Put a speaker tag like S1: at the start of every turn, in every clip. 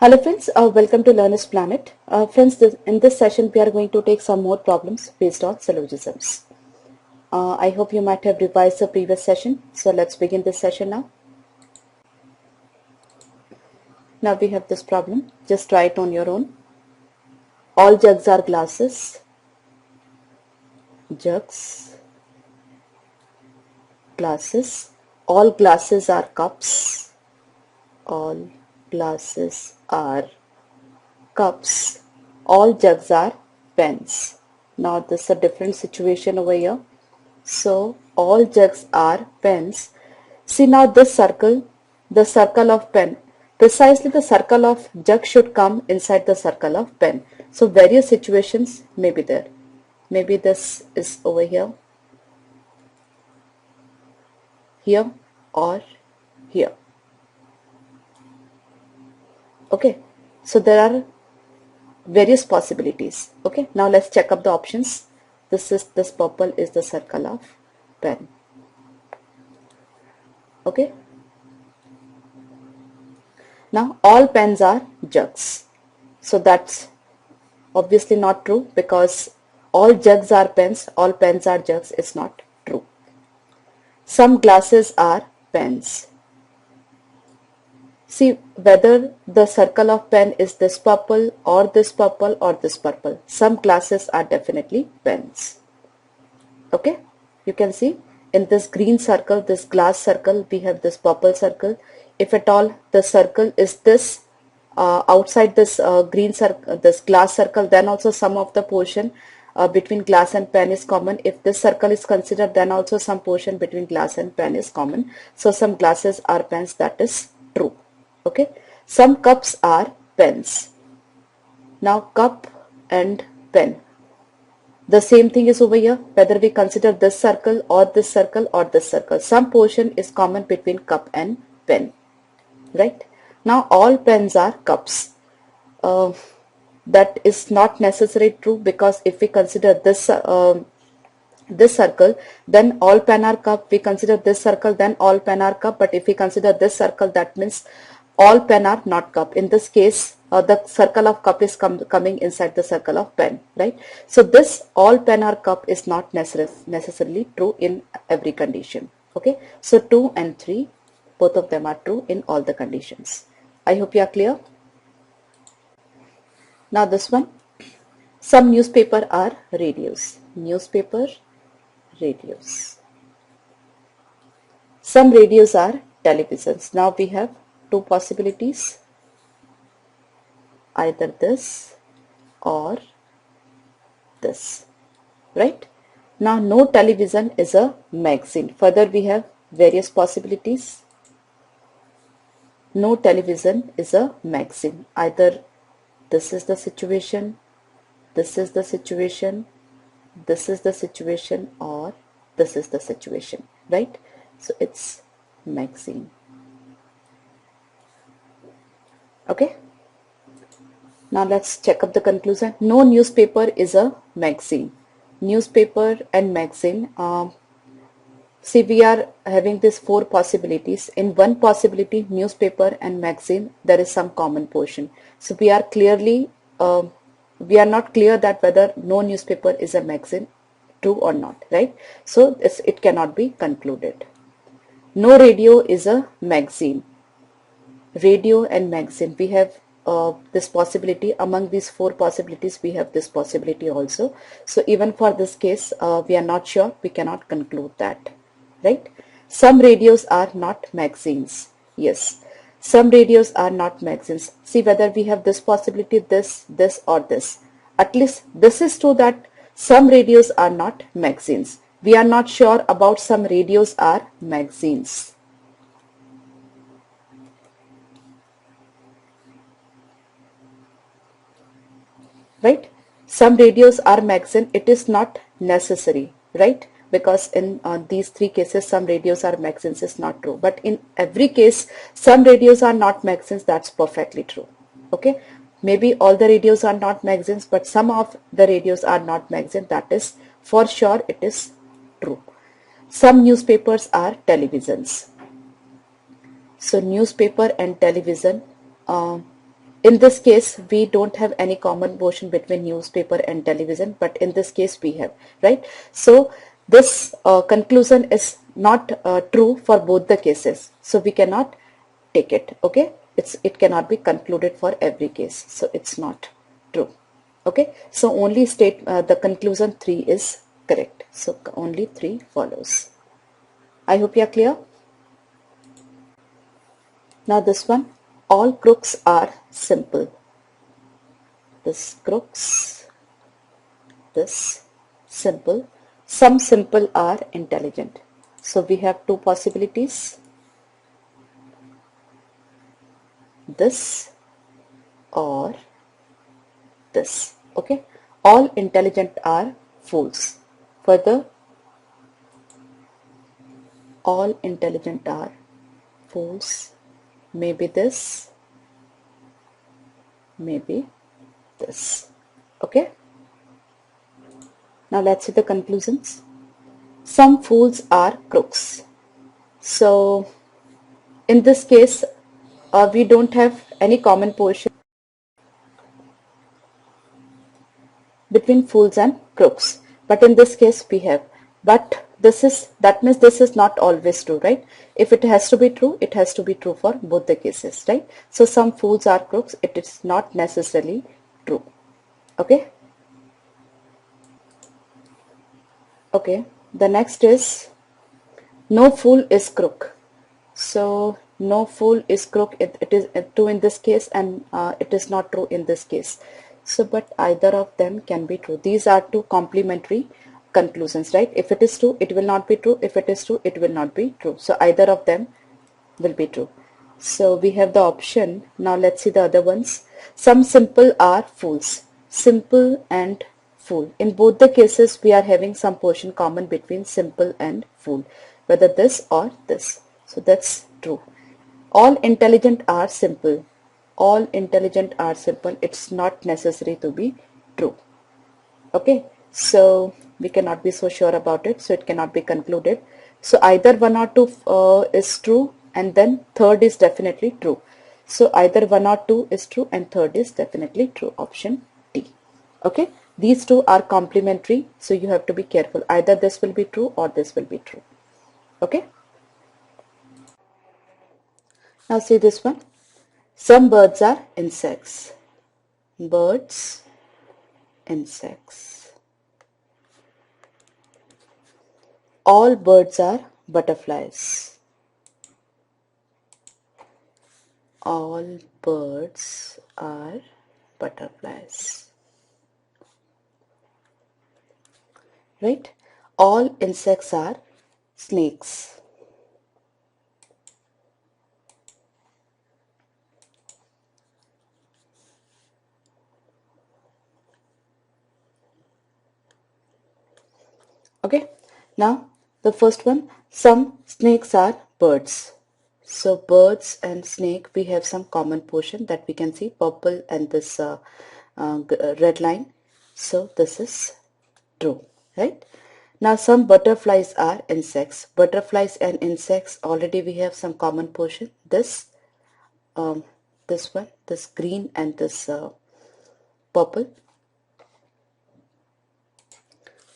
S1: Hello friends, welcome to Learner's Planet. Friends, in this session we are going to take some more problems based on syllogisms. I hope you might have revised the previous session. So let's begin this session now. Now we have this problem. Just try it on your own. All jugs are glasses. Jugs, glasses. All glasses are cups. All glasses are cups. All jugs are pens. Now this is a different situation over here. So all jugs are pens. See now this circle, the circle of pen. Precisely the circle of jug should come inside the circle of pen. So various situations may be there. Maybe this is over here, here or here. Okay, so there are various possibilities. Okay, now let's check up the options. This purple is the circle of pen. Okay, now all pens are jugs, so that's obviously not true because all jugs are pens, all pens are jugs. It's not true. Some glasses are pens. See whether the circle of pen is this purple or this purple or this purple. Some glasses are definitely pens. Okay, you can see in this green circle, this glass circle, we have this purple circle. If at all the circle is this outside this green circle, this glass circle, then also some of the portion between glass and pen is common. If this circle is considered, then also some portion between glass and pen is common. So some glasses are pens, that is true. Okay, some cups are pens. Now cup and pen, the same thing is over here, whether we consider this circle or this circle or this circle. Some portion is common between cup and pen, right? Now all pens are cups. That is not necessarily true because if we consider this circle, then all pen are cup. We consider this circle, then all pen are cup. But if we consider this circle, that means all pen are not cup. In this case, the circle of cup is coming inside the circle of pen, right? So this all pen are cup is not necessarily true in every condition. Okay, so 2 and 3, both of them are true in all the conditions. I hope you are clear. Now this one, some newspaper are radios. Newspaper, radios. Some radios are televisions. Now we have two possibilities, either this or this, right? Now no television is a magazine. Further we have various possibilities. No television is a magazine. Either this is the situation, this is the situation, this is the situation, or this is the situation, right? So it's magazine. Okay, now let's check up the conclusion. No newspaper is a magazine. Newspaper and magazine, see we are having these four possibilities. In one possibility, newspaper and magazine, there is some common portion. So we are clearly we are not clear that whether no newspaper is a magazine, true or not, right? So it cannot be concluded. No radio is a magazine. Radio and magazine, we have this possibility. Among these four possibilities, we have this possibility also. So even for this case, we are not sure, we cannot conclude that, right? Some radios are not magazines. Yes, some radios are not magazines. See whether we have this possibility, this or this. At least this is true that some radios are not magazines. We are not sure about some radios are magazines. Right? Some radios are magazine. It is not necessary, right? Because in these three cases, some radios are magazines is not true. But in every case, some radios are not magazines. That's perfectly true. Okay? Maybe all the radios are not magazines, but some of the radios are not magazines. That is for sure. It is true. Some newspapers are televisions. So newspaper and television in this case, we don't have any common portion between newspaper and television, but in this case we have, right? So this conclusion is not true for both the cases. So we cannot take it, okay? It cannot be concluded for every case. So it's not true, okay? So only the conclusion 3 is correct. So only 3 follows. I hope you are clear. Now this one, all crooks are simple. This crooks, this simple. Some simple are intelligent. So we have 2 possibilities. This or this, okay? All intelligent are fools. Further, all intelligent are fools. Maybe this, maybe this, okay? Now let's see the conclusions. Some fools are crooks. So in this case, we don't have any common portion between fools and crooks, but in this case we have. But that means this is not always true, right? If it has to be true, it has to be true for both the cases, right? So some fools are crooks, it is not necessarily true, okay? Okay, the next is no fool is crook. So no fool is crook, it is true in this case, and it is not true in this case. So but either of them can be true. These are 2 complementary conclusions, right? If it is true, it will not be true. If it is true, it will not be true. So either of them will be true. So we have the option. Now let's see the other ones. Some simple are fools. Simple and fool. In both the cases, we are having some portion common between simple and fool, whether this or this. So that's true. All intelligent are simple. All intelligent are simple. It's not necessary to be true. Okay, so we cannot be so sure about it, so it cannot be concluded. So either 1 or 2 is true, and then third is definitely true. So either 1 or 2 is true and third is definitely true, option D. Okay, these 2 are complementary, so you have to be careful. Either this will be true or this will be true. Okay, now see this one. Some birds are insects. Birds, insects. All birds are butterflies. All birds are butterflies. Right? All insects are snakes. Okay, now the first one, some snakes are birds. So birds and snake, we have some common portion that we can see, purple and this red line. So this is true, right? Now some butterflies are insects. Butterflies and insects, already we have some common portion. This one, this green and this purple.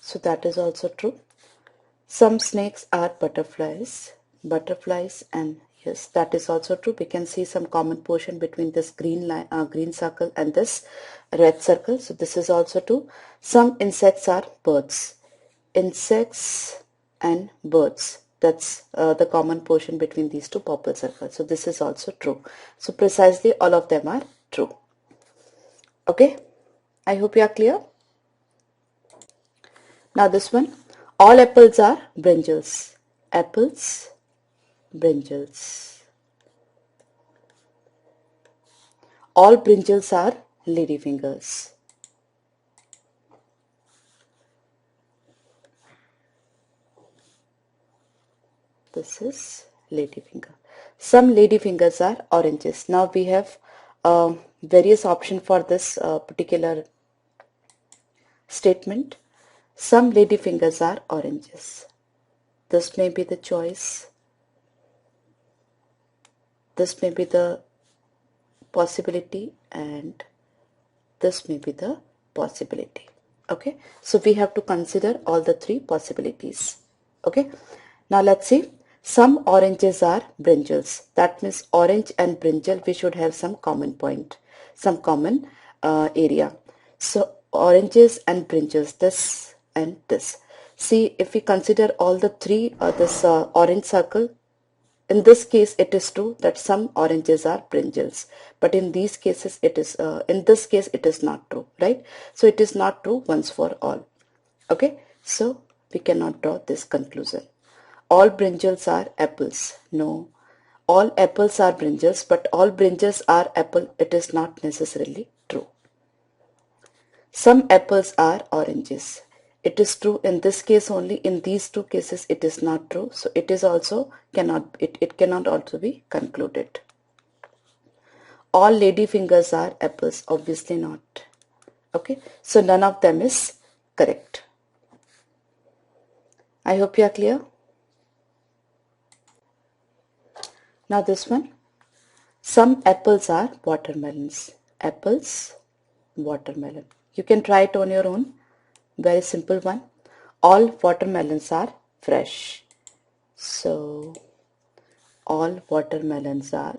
S1: So that is also true. Some snakes are butterflies. Butterflies, and yes, that is also true. We can see some common portion between this green line, green circle and this red circle. So this is also true. Some insects are birds. Insects and birds. That's the common portion between these 2 purple circles. So this is also true. So precisely all of them are true. Okay, I hope you are clear. Now this one, all apples are brinjals. Apples, brinjals. All brinjals are ladyfingers. This is ladyfinger. Some ladyfingers are oranges. Now we have various options for this particular statement. Some ladyfingers are oranges. This may be the choice. This may be the possibility and this may be the possibility. Okay, so we have to consider all the three possibilities. Okay, now let's see. Some oranges are brinjals. That means orange and brinjal, we should have some common point, some common area. So oranges and brinjals, this and this. See, if we consider all the three, this orange circle, in this case it is true that some oranges are brinjals, but in these cases it is in this case it is not true, right? So it is not true once for all. Okay, so we cannot draw this conclusion. All brinjals are apples. No, all apples are brinjals, but all brinjals are apple, it is not necessarily true. Some apples are oranges. It is true in this case only. In these two cases it is not true. So it is also it cannot also be concluded. All lady fingers are apples. Obviously not. Okay. So none of them is correct. I hope you are clear. Now this one. Some apples are watermelons. Apples, watermelon. You can try it on your own. Very simple one. All watermelons are fresh. So all watermelons are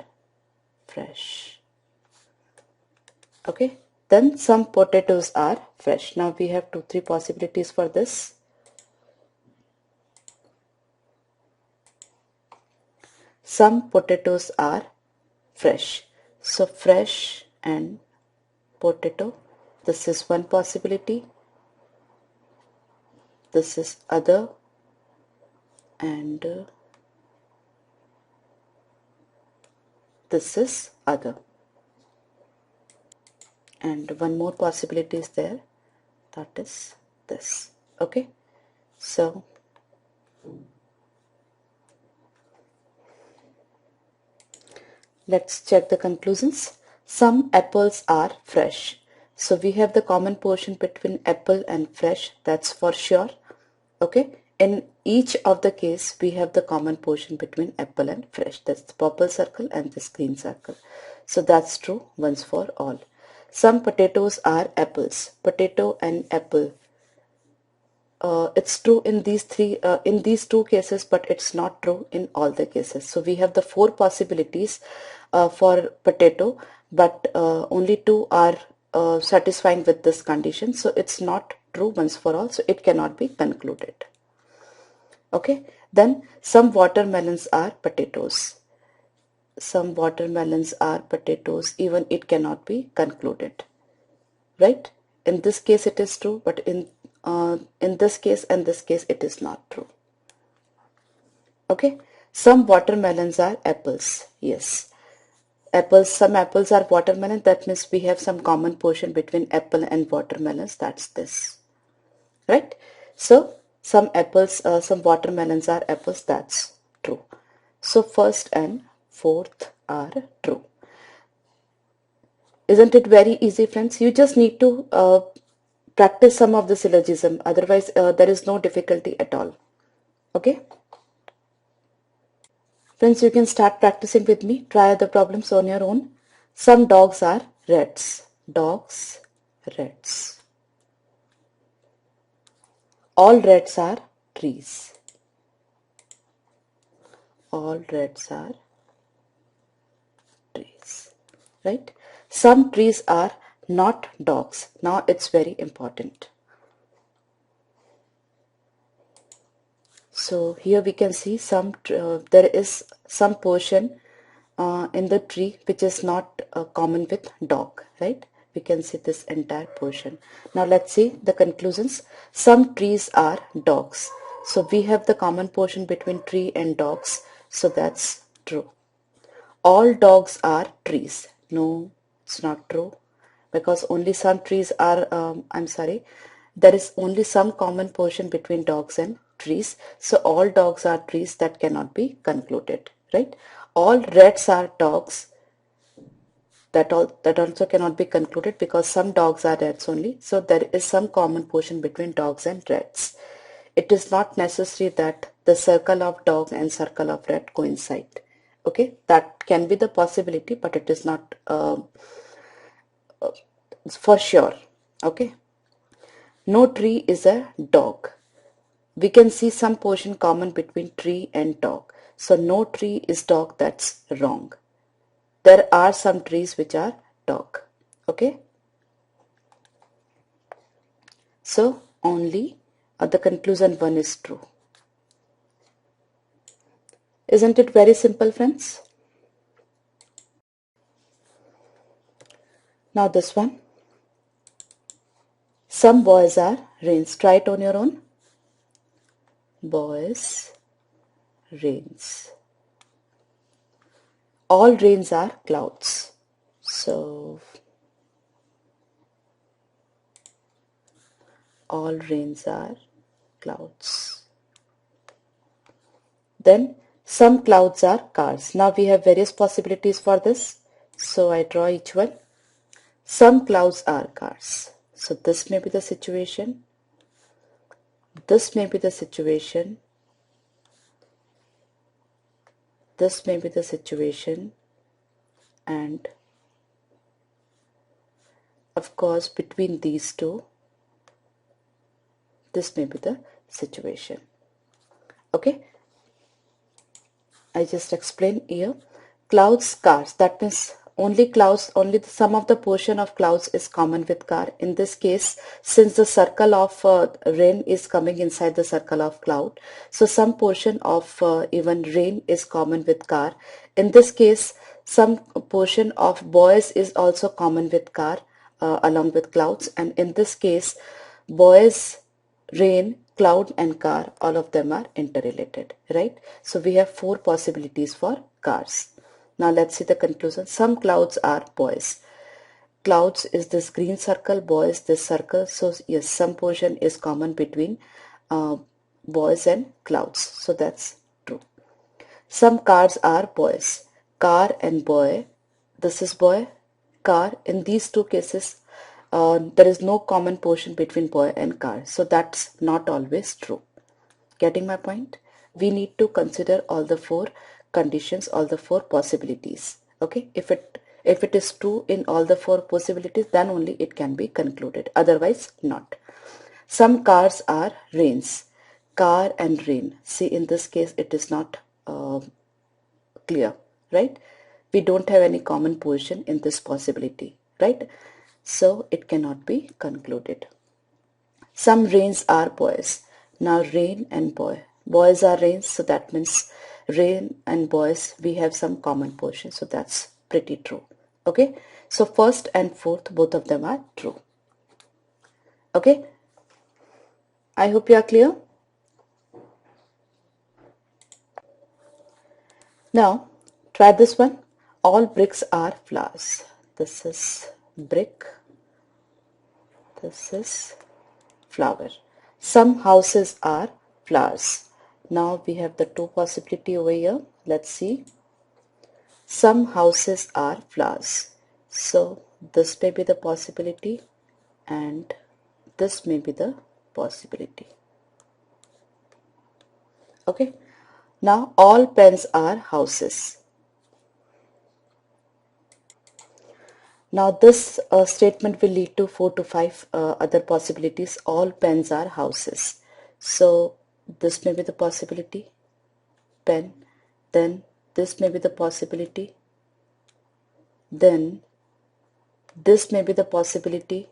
S1: fresh. Okay. Then some potatoes are fresh. Now we have 2-3 possibilities for this. Some potatoes are fresh. So fresh and potato. This is one possibility. This is other, and this is other, and one more possibility is there, that is this. Okay, so let's check the conclusions. Some apples are fresh. So we have the common portion between apple and fresh, that's for sure. Okay, in each of the case we have the common portion between apple and fresh. That's the purple circle and this green circle. So that's true once for all. Some potatoes are apples. Potato and apple. It's true in these two cases, but it's not true in all the cases. So we have the 4 possibilities for potato, but only 2 are satisfying with this condition. So it's not true once for all. So it cannot be concluded. Okay. Then some watermelons are potatoes. Some watermelons are potatoes. Even it cannot be concluded. Right? In this case it is true, but in this case and this case it is not true. Okay. Some watermelons are apples. Yes. Apples, some apples are watermelon. That means we have some common portion between apple and watermelons. That's this. Right? So some apples, some watermelons are apples. That's true. So first and fourth are true. Isn't it very easy, friends? You just need to practice some of the syllogism. Otherwise, there is no difficulty at all. Okay? Friends, you can start practicing with me. Try the problems on your own. Some dogs are rats. Dogs, rats. All rats are trees. All rats are trees. Right? Some trees are not dogs. Now it's very important. So here we can see there is some portion in the tree which is not common with dog, right? We can see this entire portion. Now let's see the conclusions. Some trees are dogs. So we have the common portion between tree and dogs. So that's true. All dogs are trees. No, it's not true, because only some trees are, there is only some common portion between dogs and trees. So all dogs are trees. That cannot be concluded, right? All rats are dogs. That also cannot be concluded, because some dogs are rats only. So there is some common portion between dogs and rats. It is not necessary that the circle of dog and circle of rat coincide. Okay, that can be the possibility, but it is not for sure. Okay, no tree is a dog. We can see some portion common between tree and dog. So no tree is dog, that's wrong. There are some trees which are dog. Okay, so only the conclusion 1 is true. Isn't it very simple, friends? Now this one. Some boys are rains. Try it on your own. Boys, rains. All rains are clouds. So all rains are clouds. Then some clouds are cars. Now we have various possibilities for this. So I draw each one. Some clouds are cars. So this may be the situation. This may be the situation. This may be the situation. And of course, between these two, this may be the situation. Okay, I just explained here. Clouds, cars, that means only clouds, only the sum of the portion of clouds is common with car. In this case, since the circle of rain is coming inside the circle of cloud, so some portion of even rain is common with car. In this case, some portion of boys is also common with car along with clouds, and in this case, boys, rain, cloud and car, all of them are interrelated, right? So we have 4 possibilities for cars. Now let's see the conclusion. Some clouds are boys. Clouds is this green circle, boys this circle. So yes, some portion is common between boys and clouds. So that's true. Some cars are boys. Car and boy. This is boy, car. In these two cases, there is no common portion between boy and car. So that's not always true. Getting my point? We need to consider all the 4 conditions, all the 4 possibilities. Okay, if it is true in all the 4 possibilities, then only it can be concluded, otherwise not. Some cars are rains. Car and rain. See, in this case it is not clear, right? We don't have any common portion in this possibility, right? So it cannot be concluded. Some rains are boys. Now rain and boy. Boys are rains, so that means rain and boys, we have some common portion. So that's pretty true. Okay. So first and fourth, both of them are true. Okay. I hope you are clear. Now try this one. All bricks are flowers. This is brick. This is flower. Some houses are flowers. Now we have the 2 possibility over here. Let's see. Some houses are flowers. So this may be the possibility and this may be the possibility. Okay. Now all pens are houses. Now this statement will lead to 4 to 5 other possibilities. All pens are houses. So this may be the possibility, pen. Then this may be the possibility. Then this may be the possibility.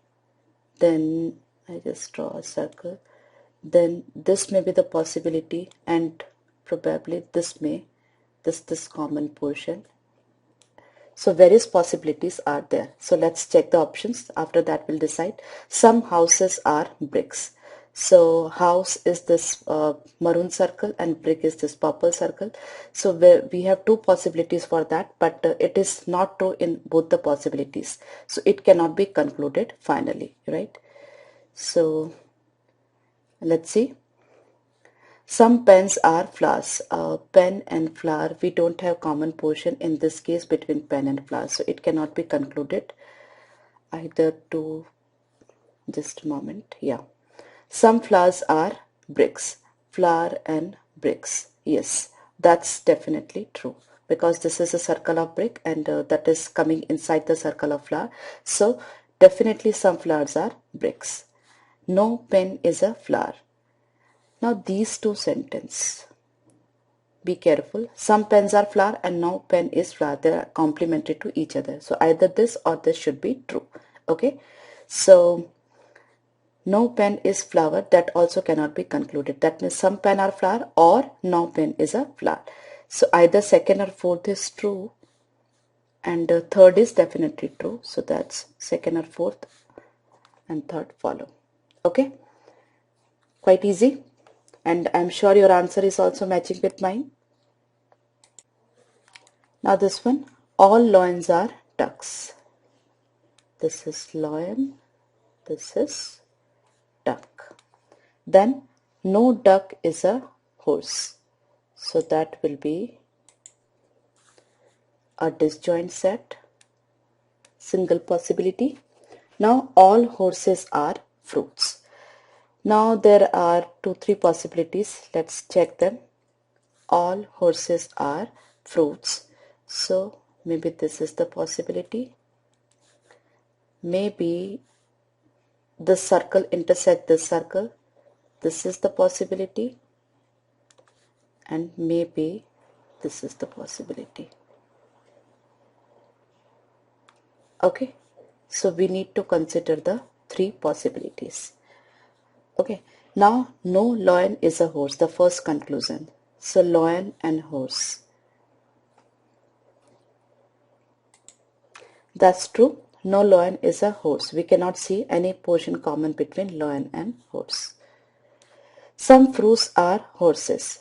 S1: Then I just draw a circle. Then this may be the possibility, and probably this common portion. So various possibilities are there. So let's check the options. After that we'll decide. Some houses are bricks. So house is this maroon circle and brick is this purple circle. So we have 2 possibilities for that, but it is not true in both the possibilities. So it cannot be concluded finally, right? So let's see. Some pens are flowers. Pen and flower, we don't have common portion in this case between pen and flower. So it cannot be concluded either to, just a moment, yeah. Some flowers are bricks. Flower and bricks. Yes, that's definitely true. because this is a circle of brick and that is coming inside the circle of flower. So definitely some flowers are bricks. No pen is a flower. Now these two sentences, be careful. Some pens are flower and no pen is flower. They are complementary to each other. So either this or this should be true. Okay. So no pen is flower, that also cannot be concluded. That means some pen are flower or no pen is a flower. So either second or fourth is true and third is definitely true. So that's second or fourth and third follow. Okay. Quite easy. And I'm sure your answer is also matching with mine. Now this one, all lions are ducks. This is lion, this is duck. Then no duck is a horse. So that will be a disjoint set, single possibility. Now all horses are fruits. Now there are 2-3 possibilities. Let's check them. All horses are fruits. So maybe this is the possibility. Maybe this circle intersect this circle. This is the possibility. And maybe this is the possibility. Okay. So we need to consider the 3 possibilities. Okay, now no lion is a horse, the first conclusion. So lion and horse. That's true. No lion is a horse. We cannot see any portion common between lion and horse. Some fruits are horses.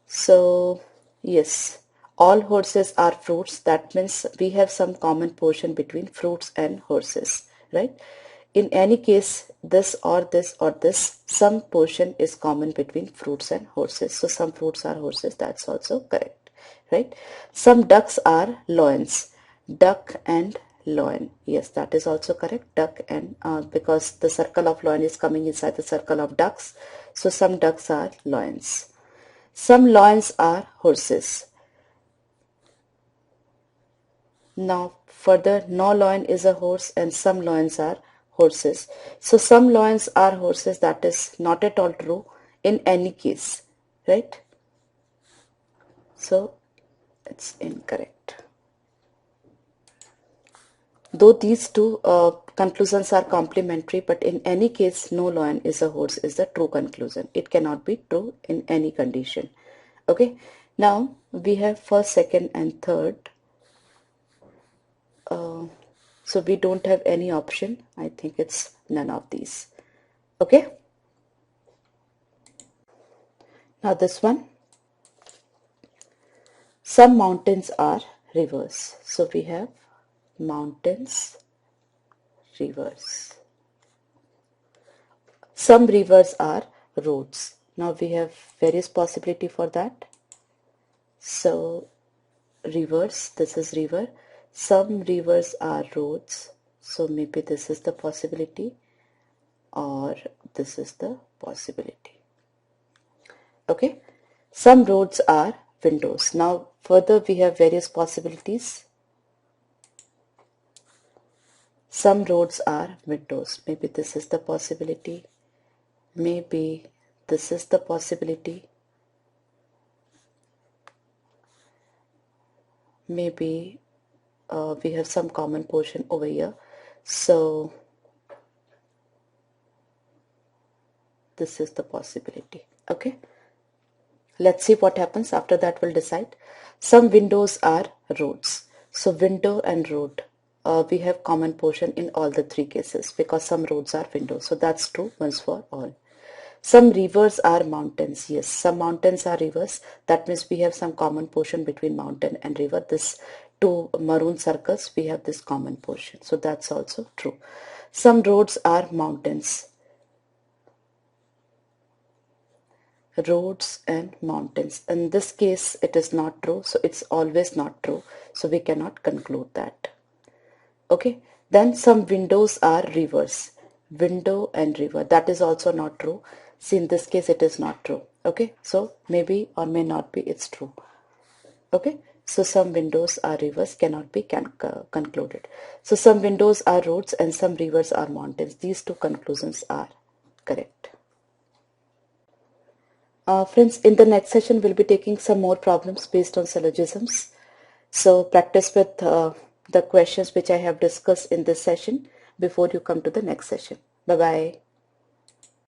S1: So yes, all horses are fruits. That means we have some common portion between fruits and horses, right? In any case, this or this or this, some portion is common between fruits and horses. So some fruits are horses, that's also correct, right? Some ducks are lions. Duck and lion. Yes, that is also correct. Duck and because the circle of lion is coming inside the circle of ducks. So some ducks are lions. Some lions are horses. Now further, no lion is a horse and some lions are horses. So some lions are horses, that is not at all true in any case, right? So it's incorrect. Though these two conclusions are complementary, but in any case no lion is a horse is the true conclusion. It cannot be true in any condition. Okay, now we have first, second and third. So we don't have any option. I think it's none of these. Okay. Now this one. Some mountains are rivers. So we have mountains, rivers. Some rivers are roads. Now we have various possibility for that. So rivers, this is river. Some rivers are roads. So maybe this is the possibility or this is the possibility. Okay. Some roads are windows. Now further we have various possibilities. Some roads are windows. Maybe this is the possibility. Maybe this is the possibility. Maybe we have some common portion over here. So this is the possibility. Okay. Let's see what happens. After that we'll decide. Some windows are roads. So window and road. We have common portion in all the 3 cases because some roads are windows. So that's true once for all. Some rivers are mountains. Yes, some mountains are rivers. That means we have some common portion between mountain and river. This 2 maroon circles, we have this common portion. So that's also true. Some roads are mountains. Roads and mountains. In this case, it is not true. So it's always not true. So we cannot conclude that. Okay. Then some windows are rivers. Window and river. That is also not true. See, in this case, it is not true. Okay. So maybe or may not be, it's true. Okay. So some windows are rivers cannot be concluded. So some windows are roads and some rivers are mountains. These two conclusions are correct. Friends, in the next session, we'll be taking some more problems based on syllogisms. So practice with the questions which I have discussed in this session before you come to the next session. Bye-bye.